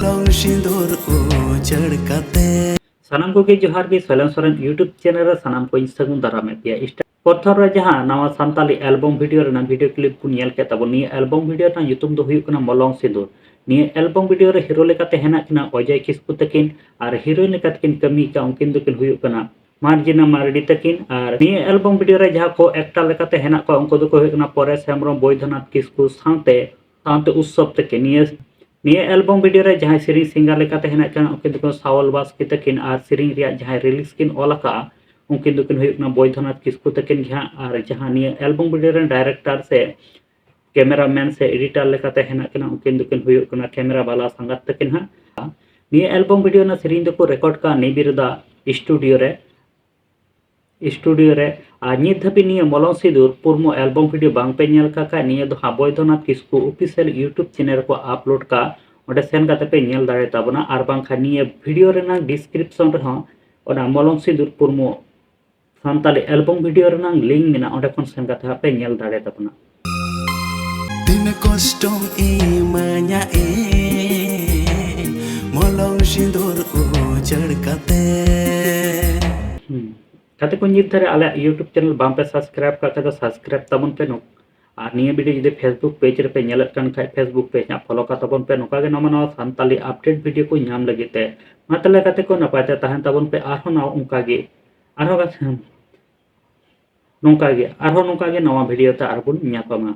long sindur ujar kate सानाम को जोहार गे सैलेम सोरेन यूट्यूब चैनल सानाम को सागुन दारामे पे प्रथम रे जहां नवा सानताली एल्बम वीडियो रेना वीडियो क्लिप को नेल के तबन निया एल्बम वीडियो ता युतुम दो हुयु कना मलंग सिंदूर निया एल्बम वीडियो रे हीरो लेकाते हेना किना अजय किस्कु तकिन और हीरोइन लेकाते किन कमी का उनकिन दो किन हुयु कना मार्जिना मारडी तकिन और निया एल्बम वीडियो रे जहां को एक्टर लेकाते हेना को उनको दो को हुयु कना परेश हेम्ब्रम बैद्यनाथ किस्कु साथे साथे उत्सव तके निया एल्बम वीडियो रे जहां सेरी सिंगर लेकाते हेना कना उनकिन दो सावल बास्के तकिन और सेरी रिया जहां रिलीज किन ओलाका उनकिन दो किन हुयु कना बैद्यनाथ किस्कु तकिन और जहां निया एल्बम वीडियो रे डायरेक्टर से कैमरामैन से एडिटर लेकाते हेना कना उनकिन दो किन हुयु कना कैमरा वाला संगत तकिन निया एल्बम वीडियो ना सेरी दो को रिकॉर्ड का निबिरदा स्टूडियो रे और नित धाबी निया मलंग सिंदूर पुरमो एल्बम वीडियो बांग पे नेल का निया दो Baidyanath Kisku official YouTube channel को अपलोड का ओडे सेन काते पे नेल दाड़े ताबना और बांखा निया वीडियो रेना डिस्क्रिप्शन रे ओना मलंग सिंदूर पुरमो सानताली एल्बम वीडियो रेना लिंक मेना ओडे खन सेन काते पे नेल दाड़े ताबना din kostong imanya molong sindur ujar kate kate ko nit dhare ale YouTube channel bam pe subscribe ka kata subscribe tabon pe nok আর নিয়ে ভিডিও যদি ফেসবুক পেজ রে पे ñelat kan khai Facebook page nya follow ka tabon pe noka ge nama nawa santali update video ko ñam lagite matale kate ko napate tahan tabon pe arho na unka ge arho ga nongka ge nawa video ta arbun ñapama